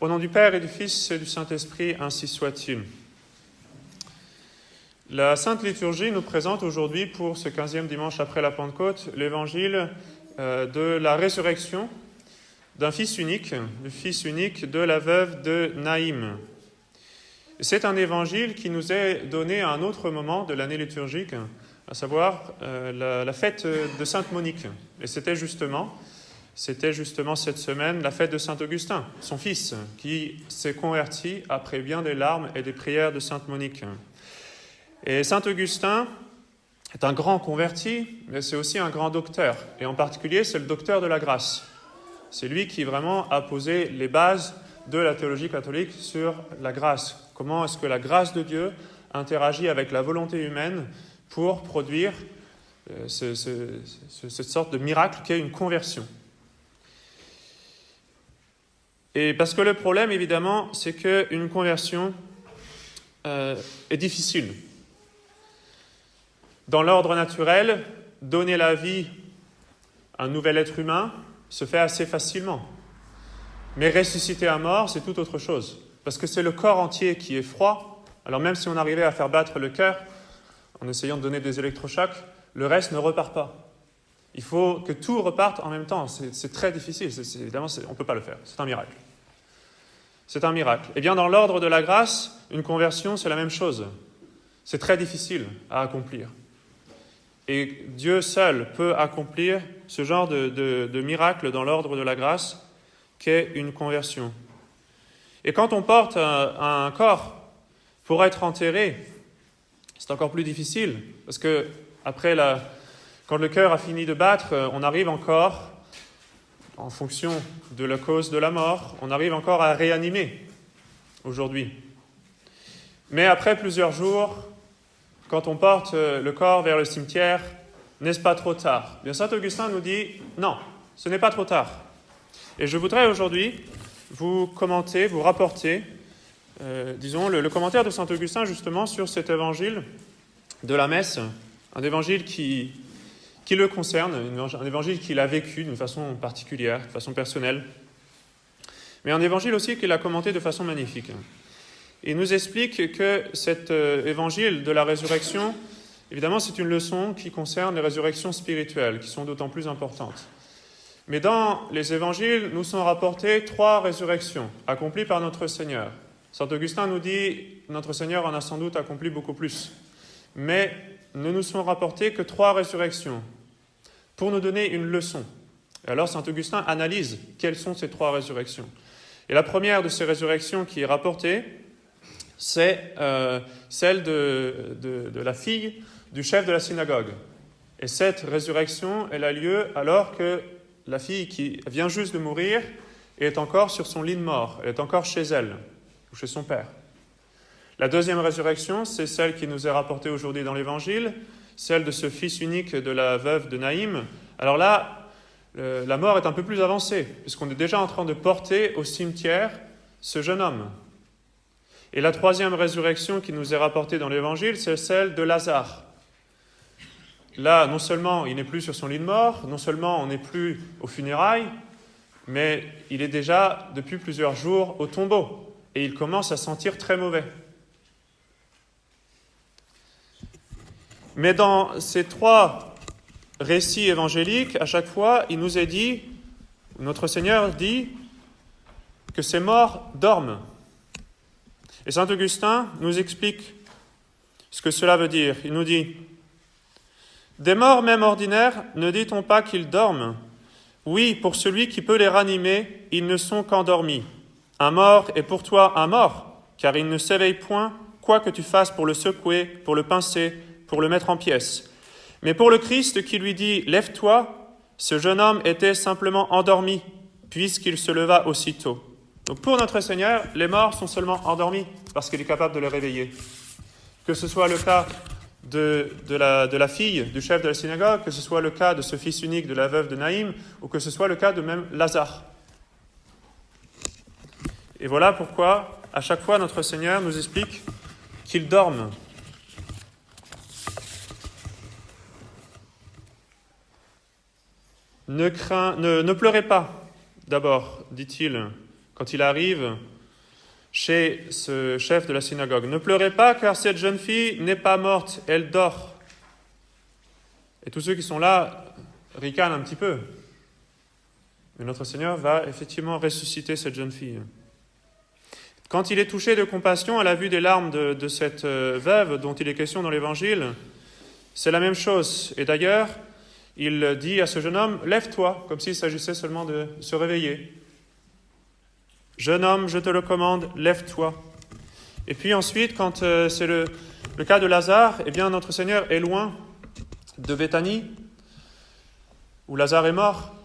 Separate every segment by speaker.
Speaker 1: Au nom du Père et du Fils et du Saint-Esprit, ainsi soit-il. La Sainte Liturgie nous présente aujourd'hui, pour ce 15e dimanche après la Pentecôte, l'évangile de la résurrection d'un fils unique, du fils unique de la veuve de Naïm. C'est un évangile qui nous est donné à un autre moment de l'année liturgique, à savoir la fête de Sainte Monique. Et c'était justement cette semaine la fête de Saint Augustin, son fils, qui s'est converti après bien des larmes et des prières de Sainte Monique. Et Saint Augustin est un grand converti, mais c'est aussi un grand docteur. Et en particulier, c'est le docteur de la grâce. C'est lui qui vraiment a posé les bases de la théologie catholique sur la grâce. Comment est-ce que la grâce de Dieu interagit avec la volonté humaine pour produire cette sorte de miracle qu'est une conversion. Et parce que le problème, évidemment, c'est qu'une conversion est difficile. Dans l'ordre naturel, donner la vie à un nouvel être humain se fait assez facilement. Mais ressusciter à mort, c'est tout autre chose. Parce que c'est le corps entier qui est froid. Alors même si on arrivait à faire battre le cœur en essayant de donner des électrochocs, le reste ne repart pas. Il faut que tout reparte en même temps. C'est très difficile. Évidemment, on ne peut pas le faire. C'est un miracle. C'est un miracle. Eh bien, dans l'ordre de la grâce, une conversion, c'est la même chose. C'est très difficile à accomplir. Et Dieu seul peut accomplir ce genre de miracle dans l'ordre de la grâce qu'est une conversion. Et quand on porte un corps pour être enterré, c'est encore plus difficile, parce que après quand le cœur a fini de battre, on arrive encore, en fonction de la cause de la mort, on arrive encore à réanimer aujourd'hui. Mais après plusieurs jours, quand on porte le corps vers le cimetière, n'est-ce pas trop tard ? Bien, Saint Augustin nous dit non, ce n'est pas trop tard. Et je voudrais aujourd'hui vous commenter, vous rapporter, le commentaire de Saint Augustin justement sur cet évangile de la messe, un évangile qui le concerne, un évangile qu'il a vécu d'une façon particulière, de façon personnelle, mais un évangile aussi qu'il a commenté de façon magnifique. Il nous explique que cet évangile de la résurrection, évidemment, c'est une leçon qui concerne les résurrections spirituelles, qui sont d'autant plus importantes. Mais dans les évangiles, nous sont rapportées 3 résurrections accomplies par notre Seigneur. Saint Augustin nous dit, notre Seigneur en a sans doute accompli beaucoup plus. Mais ne nous sont rapportées que 3 résurrections pour nous donner une leçon. Et alors Saint Augustin analyse quelles sont ces 3 résurrections. Et la première de ces résurrections qui est rapportée, c'est celle de la fille du chef de la synagogue. Et cette résurrection, elle a lieu alors que la fille qui vient juste de mourir est encore sur son lit de mort, elle est encore chez elle, ou chez son père. La deuxième résurrection, c'est celle qui nous est rapportée aujourd'hui dans l'Évangile, celle de ce fils unique de la veuve de Naïm. Alors là, la mort est un peu plus avancée, puisqu'on est déjà en train de porter au cimetière ce jeune homme. Et la troisième résurrection qui nous est rapportée dans l'Évangile, c'est celle de Lazare. Là, non seulement il n'est plus sur son lit de mort, non seulement on n'est plus aux funérailles, mais il est déjà depuis plusieurs jours au tombeau et il commence à sentir très mauvais. Mais dans ces 3 récits évangéliques, à chaque fois, il nous est dit, notre Seigneur dit que ces morts dorment. Et Saint Augustin nous explique ce que cela veut dire. Il nous dit « Des morts même ordinaires, ne dit-on pas qu'ils dorment ? Oui, pour celui qui peut les ranimer, ils ne sont qu'endormis. Un mort est pour toi un mort, car il ne s'éveille point, quoi que tu fasses pour le secouer, pour le pincer, pour le mettre en pièces. Mais pour le Christ qui lui dit « Lève-toi », ce jeune homme était simplement endormi, puisqu'il se leva aussitôt. Donc pour notre Seigneur, les morts sont seulement endormis, parce qu'il est capable de les réveiller. Que ce soit le cas de la fille du chef de la synagogue, que ce soit le cas de ce fils unique de la veuve de Naïm, ou que ce soit le cas de même Lazare. Et voilà pourquoi, à chaque fois, notre Seigneur nous explique qu'ils dorment. Ne pleurez pas, d'abord, dit-il, quand il arrive chez ce chef de la synagogue. « Ne pleurez pas, car cette jeune fille n'est pas morte, elle dort. » Et tous ceux qui sont là ricanent un petit peu. Mais notre Seigneur va effectivement ressusciter cette jeune fille. Quand il est touché de compassion à la vue des larmes de cette veuve dont il est question dans l'Évangile, c'est la même chose. Et d'ailleurs, il dit à ce jeune homme, « Lève-toi », comme s'il s'agissait seulement de se réveiller. « Jeune homme, je te le commande, lève-toi. » Et puis ensuite, quand c'est le cas de Lazare, eh bien notre Seigneur est loin de Béthanie, où Lazare est mort.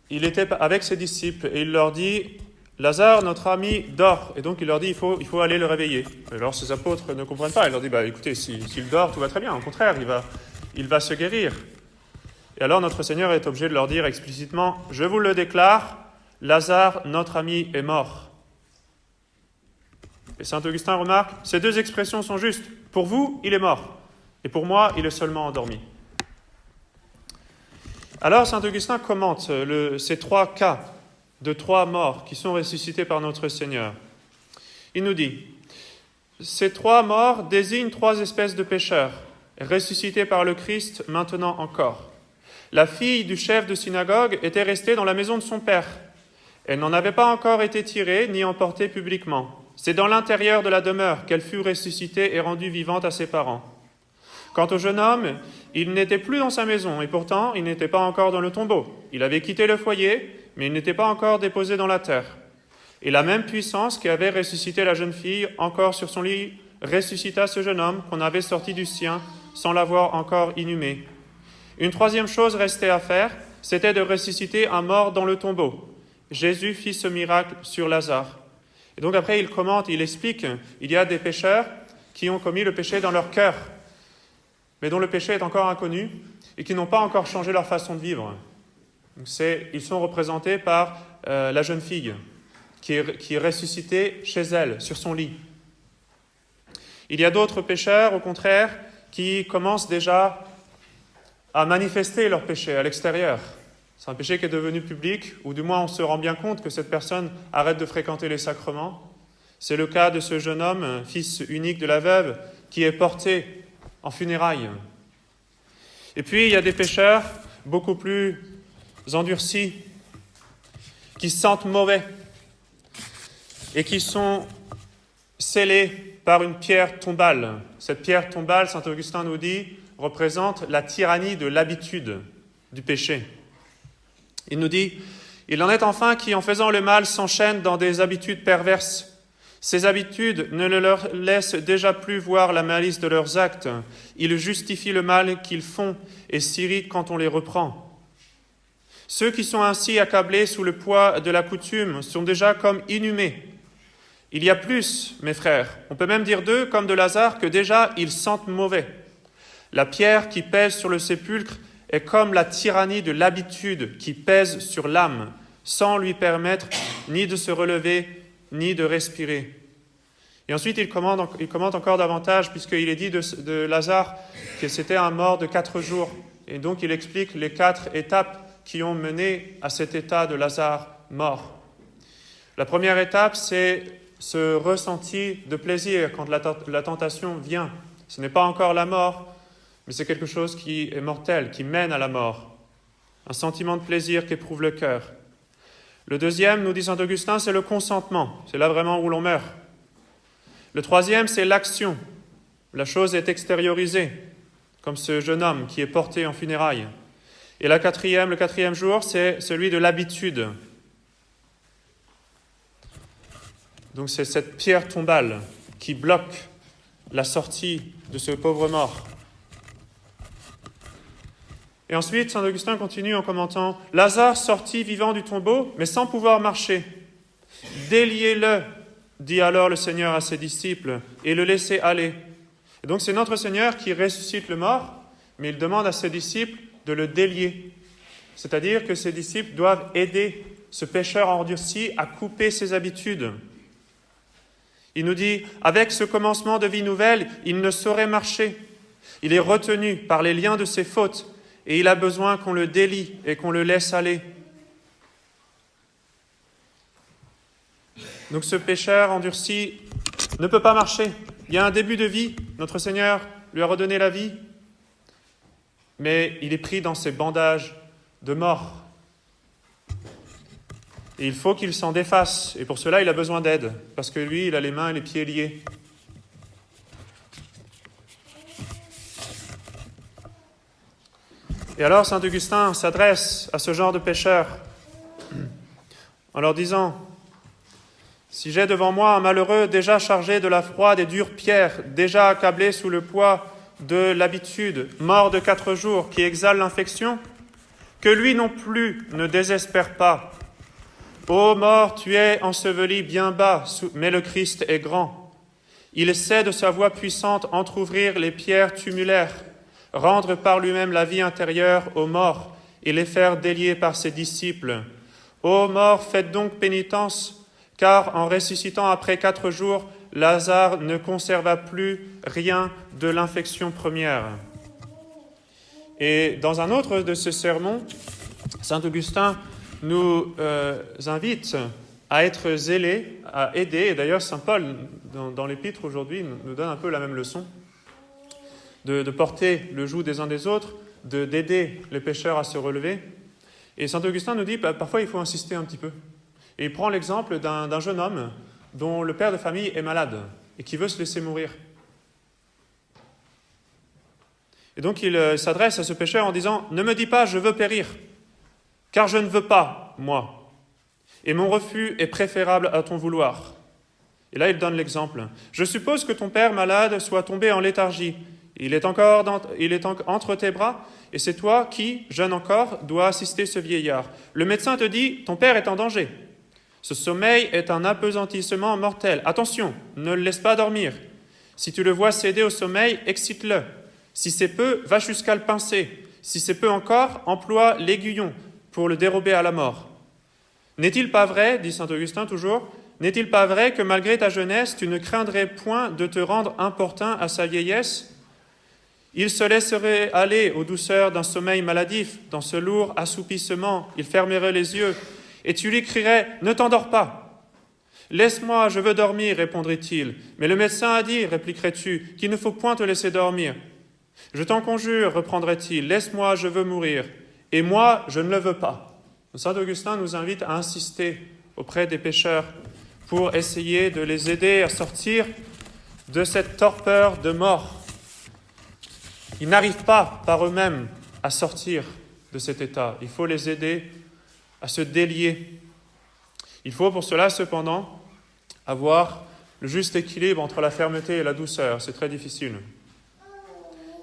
Speaker 1: Il était avec ses disciples et il leur dit, « Lazare, notre ami, dort. » Et donc il leur dit, il faut aller le réveiller. Et alors ces apôtres ne comprennent pas. Il leur dit, « Écoutez, s'il dort, tout va très bien. Au contraire, il va se guérir. » Et alors notre Seigneur est obligé de leur dire explicitement, « Je vous le déclare, Lazare, notre ami, est mort. » Et saint Augustin remarque, ces deux expressions sont justes. Pour vous, il est mort. Et pour moi, il est seulement endormi. Alors saint Augustin commente ces trois cas de trois morts qui sont ressuscités par notre Seigneur. Il nous dit, ces trois morts désignent trois espèces de pécheurs, ressuscités par le Christ maintenant encore. La fille du chef de synagogue était restée dans la maison de son père. Elle n'en avait pas encore été tirée ni emportée publiquement. C'est dans l'intérieur de la demeure qu'elle fut ressuscitée et rendue vivante à ses parents. Quant au jeune homme, il n'était plus dans sa maison et pourtant il n'était pas encore dans le tombeau. Il avait quitté le foyer, mais il n'était pas encore déposé dans la terre. Et la même puissance qui avait ressuscité la jeune fille encore sur son lit ressuscita ce jeune homme qu'on avait sorti du sien sans l'avoir encore inhumé. Une troisième chose restait à faire, c'était de ressusciter un mort dans le tombeau. Jésus fit ce miracle sur Lazare. Et donc après, il commente, il explique, il y a des pécheurs qui ont commis le péché dans leur cœur, mais dont le péché est encore inconnu et qui n'ont pas encore changé leur façon de vivre. Donc ils sont représentés par la jeune fille qui est ressuscitée chez elle, sur son lit. Il y a d'autres pécheurs, au contraire, qui commencent déjà à manifester leur péché à l'extérieur. C'est un péché qui est devenu public, ou du moins on se rend bien compte que cette personne arrête de fréquenter les sacrements. C'est le cas de ce jeune homme, fils unique de la veuve, qui est porté en funérailles. Et puis il y a des pécheurs beaucoup plus endurcis, qui se sentent mauvais et qui sont scellés par une pierre tombale. Cette pierre tombale, saint Augustin nous dit, représente la tyrannie de l'habitude du péché. Il nous dit, il en est enfin qui, en faisant le mal, s'enchaînent dans des habitudes perverses. Ces habitudes ne leur laissent déjà plus voir la malice de leurs actes. Ils justifient le mal qu'ils font et s'irritent quand on les reprend. Ceux qui sont ainsi accablés sous le poids de la coutume sont déjà comme inhumés. Il y a plus, mes frères, on peut même dire d'eux, comme de Lazare, que déjà ils sentent mauvais. La pierre qui pèse sur le sépulcre est comme la tyrannie de l'habitude qui pèse sur l'âme, sans lui permettre ni de se relever, ni de respirer. Et ensuite, il commente encore davantage, puisqu'il est dit de Lazare que c'était un mort de 4 jours. Et donc, il explique les 4 étapes qui ont mené à cet état de Lazare mort. La première étape, c'est ce ressenti de plaisir quand la tentation vient. Ce n'est pas encore la mort, mais c'est quelque chose qui est mortel, qui mène à la mort. Un sentiment de plaisir qu'éprouve le cœur. Le deuxième, nous dit saint Augustin, c'est le consentement. C'est là vraiment où l'on meurt. Le troisième, c'est l'action. La chose est extériorisée, comme ce jeune homme qui est porté en funérailles. Et le quatrième jour, c'est celui de l'habitude. Donc c'est cette pierre tombale qui bloque la sortie de ce pauvre mort. Et ensuite, saint Augustin continue en commentant « Lazare sortit vivant du tombeau, mais sans pouvoir marcher. Déliez-le, dit alors le Seigneur à ses disciples, et le laissez aller. » Et donc c'est notre Seigneur qui ressuscite le mort, mais il demande à ses disciples de le délier. C'est-à-dire que ses disciples doivent aider ce pécheur endurci à couper ses habitudes. Il nous dit « Avec ce commencement de vie nouvelle, il ne saurait marcher. Il est retenu par les liens de ses fautes, et il a besoin qu'on le délie et qu'on le laisse aller. » Donc ce pécheur endurci ne peut pas marcher. Il y a un début de vie, notre Seigneur lui a redonné la vie, mais il est pris dans ces bandages de mort. Et il faut qu'il s'en défasse, et pour cela il a besoin d'aide, parce que lui, il a les mains et les pieds liés. Et alors saint Augustin s'adresse à ce genre de pécheurs en leur disant: si j'ai devant moi un malheureux déjà chargé de la froide et dure pierre, déjà accablé sous le poids de l'habitude, mort de 4 jours, qui exhale l'infection, que lui non plus ne désespère pas. Ô mort, tu es enseveli bien bas, mais le Christ est grand. Il sait de sa voix puissante entr'ouvrir les pierres tumulaires, rendre par lui-même la vie intérieure aux morts et les faire délier par ses disciples. Ô mort, faites donc pénitence, car en ressuscitant après 4 jours, Lazare ne conserva plus rien de l'infection première. Et dans un autre de ses sermons, saint Augustin nous invite à être zélés, à aider, et d'ailleurs saint Paul, dans l'épître aujourd'hui, nous donne un peu la même leçon, de porter le joug des uns des autres, d'aider les pécheurs à se relever. Et saint Augustin nous dit, parfois il faut insister un petit peu. Et il prend l'exemple d'un jeune homme dont le père de famille est malade et qui veut se laisser mourir. Et donc il s'adresse à ce pécheur en disant « Ne me dis pas, je veux périr, car je ne veux pas, moi, et mon refus est préférable à ton vouloir. » Et là il donne l'exemple. « Je suppose que ton père malade soit tombé en léthargie. Il est entre tes bras, et c'est toi qui, jeune encore, dois assister ce vieillard. Le médecin te dit « Ton père est en danger. » Ce sommeil est un apesantissement mortel. Attention, ne le laisse pas dormir. Si tu le vois céder au sommeil, excite-le. Si c'est peu, va jusqu'à le pincer. Si c'est peu encore, emploie l'aiguillon pour le dérober à la mort. N'est-il pas vrai, dit saint Augustin toujours, n'est-il pas vrai que malgré ta jeunesse, tu ne craindrais point de te rendre importun à sa vieillesse ? Il se laisserait aller aux douceurs d'un sommeil maladif, dans ce lourd assoupissement, il fermerait les yeux, et tu lui crierais « Ne t'endors pas !»« Laisse-moi, je veux dormir », répondrait-il. « Mais le médecin a dit, répliquerais-tu, qu'il ne faut point te laisser dormir. »« Je t'en conjure, reprendrait-il, laisse-moi, je veux mourir. Et moi, je ne le veux pas. » Saint Augustin nous invite à insister auprès des pécheurs pour essayer de les aider à sortir de cette torpeur de mort. Ils n'arrivent pas par eux-mêmes à sortir de cet état. Il faut les aider à se délier. Il faut pour cela, cependant, avoir le juste équilibre entre la fermeté et la douceur. C'est très difficile.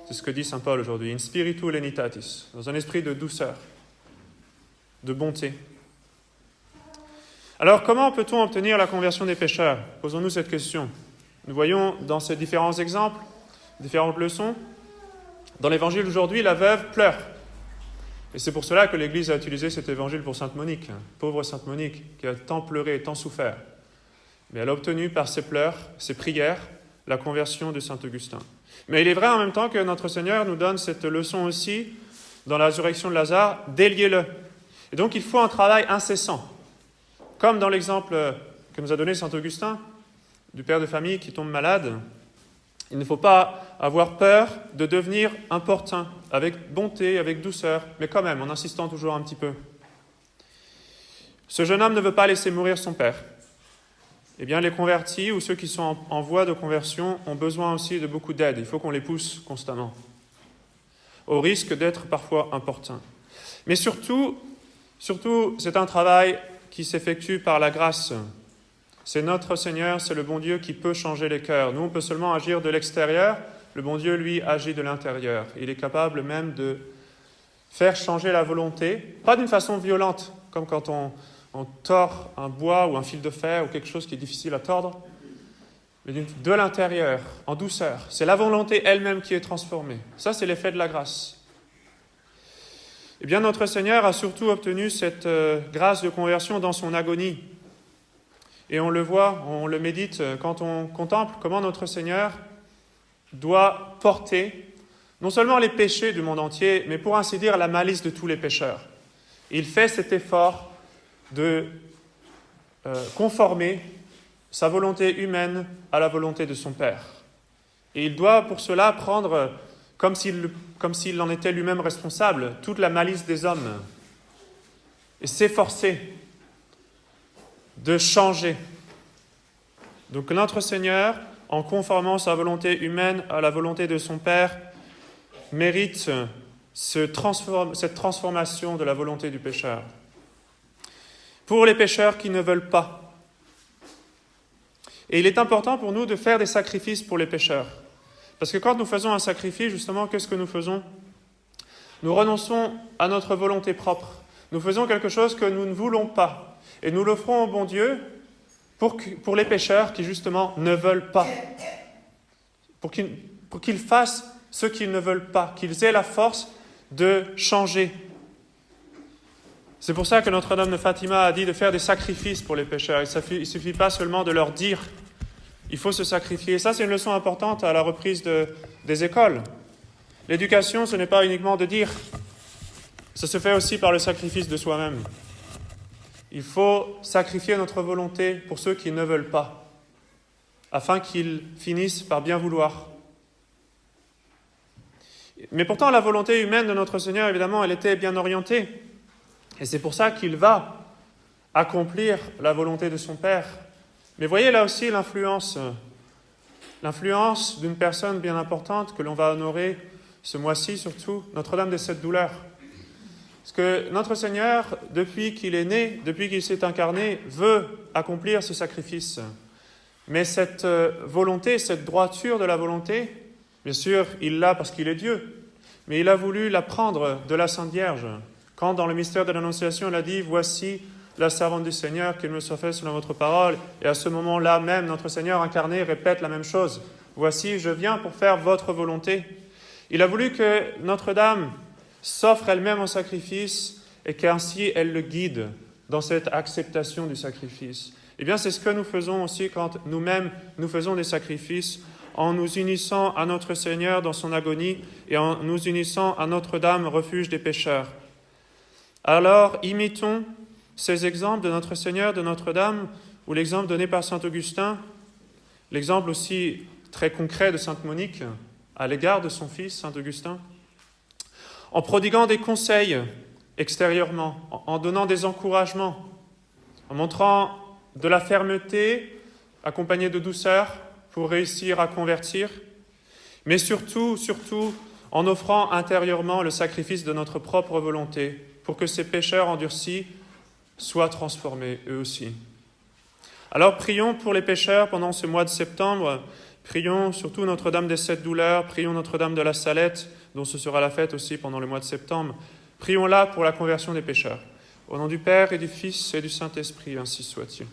Speaker 1: C'est ce que dit saint Paul aujourd'hui. In spiritu lenitatis, dans un esprit de douceur, de bonté. Alors, comment peut-on obtenir la conversion des pécheurs ? Posons-nous cette question. Nous voyons dans ces différents exemples, différentes leçons, dans l'évangile d'aujourd'hui, la veuve pleure. Et c'est pour cela que l'Église a utilisé cet évangile pour sainte Monique, pauvre sainte Monique, qui a tant pleuré, tant souffert. Mais elle a obtenu par ses pleurs, ses prières, la conversion de saint Augustin. Mais il est vrai en même temps que notre Seigneur nous donne cette leçon aussi, dans la résurrection de Lazare, déliez-le. Et donc il faut un travail incessant. Comme dans l'exemple que nous a donné saint Augustin, du père de famille qui tombe malade, il ne faut pas avoir peur de devenir importun, avec bonté, avec douceur, mais quand même, en insistant toujours un petit peu. Ce jeune homme ne veut pas laisser mourir son père. Eh bien, les convertis ou ceux qui sont en voie de conversion ont besoin aussi de beaucoup d'aide. Il faut qu'on les pousse constamment, au risque d'être parfois importuns. Mais surtout, c'est un travail qui s'effectue par la grâce. C'est notre Seigneur, c'est le bon Dieu qui peut changer les cœurs. Nous, on peut seulement agir de l'extérieur. Le bon Dieu, lui, agit de l'intérieur. Il est capable même de faire changer la volonté, pas d'une façon violente, comme quand on tord un bois ou un fil de fer ou quelque chose qui est difficile à tordre, mais de l'intérieur, en douceur. C'est la volonté elle-même qui est transformée. Ça, c'est l'effet de la grâce. Eh bien, notre Seigneur a surtout obtenu cette grâce de conversion dans son agonie. Et on le voit, on le médite quand on contemple comment notre Seigneur doit porter non seulement les péchés du monde entier, mais pour ainsi dire la malice de tous les pécheurs. Il fait cet effort de conformer sa volonté humaine à la volonté de son Père. Et il doit pour cela prendre, comme s'il en était lui-même responsable, toute la malice des hommes et s'efforcer de changer. Donc notre Seigneur, en conformant sa volonté humaine à la volonté de son Père, mérite cette transformation de la volonté du pécheur. Pour les pécheurs qui ne veulent pas. Et il est important pour nous de faire des sacrifices pour les pécheurs. Parce que quand nous faisons un sacrifice, justement, qu'est-ce que nous faisons? Nous renonçons à notre volonté propre. Nous faisons quelque chose que nous ne voulons pas. Et nous l'offrons au bon Dieu pour les pécheurs qui, justement, ne veulent pas. Pour qu'ils fassent ce qu'ils ne veulent pas, qu'ils aient la force de changer. C'est pour ça que Notre-Dame de Fatima a dit de faire des sacrifices pour les pécheurs. Il ne suffit pas seulement de leur dire, il faut se sacrifier. Et ça, c'est une leçon importante à la reprise des écoles. L'éducation, ce n'est pas uniquement de dire, ça se fait aussi par le sacrifice de soi-même. Il faut sacrifier notre volonté pour ceux qui ne veulent pas, afin qu'ils finissent par bien vouloir. Mais pourtant, la volonté humaine de notre Seigneur, évidemment, elle était bien orientée. Et c'est pour ça qu'il va accomplir la volonté de son Père. Mais voyez là aussi l'influence d'une personne bien importante que l'on va honorer ce mois-ci surtout, Notre-Dame des Sept Douleurs. Parce que notre Seigneur, depuis qu'il est né, depuis qu'il s'est incarné, veut accomplir ce sacrifice. Mais cette volonté, cette droiture de la volonté, bien sûr, il l'a parce qu'il est Dieu, mais il a voulu la prendre de la Sainte Vierge. Quand dans le mystère de l'Annonciation, il a dit « Voici la servante du Seigneur, qu'il me soit fait selon votre parole ». Et à ce moment-là même, notre Seigneur incarné répète la même chose. « Voici, je viens pour faire votre volonté ». Il a voulu que Notre-Dame s'offre elle-même en sacrifice et qu'ainsi elle le guide dans cette acceptation du sacrifice. Eh bien, c'est ce que nous faisons aussi quand nous-mêmes nous faisons des sacrifices en nous unissant à notre Seigneur dans son agonie et en nous unissant à Notre-Dame, refuge des pécheurs. Alors, imitons ces exemples de notre Seigneur, de Notre-Dame, ou l'exemple donné par saint Augustin, l'exemple aussi très concret de sainte Monique à l'égard de son fils, saint Augustin, en prodiguant des conseils extérieurement, en donnant des encouragements, en montrant de la fermeté accompagnée de douceur pour réussir à convertir, mais surtout, en offrant intérieurement le sacrifice de notre propre volonté pour que ces pécheurs endurcis soient transformés eux aussi. Alors prions pour les pécheurs pendant ce mois de septembre, prions surtout Notre-Dame des Sept Douleurs, prions Notre-Dame de la Salette, dont ce sera la fête aussi pendant le mois de septembre. Prions-la pour la conversion des pécheurs. Au nom du Père et du Fils et du Saint-Esprit, ainsi soit-il.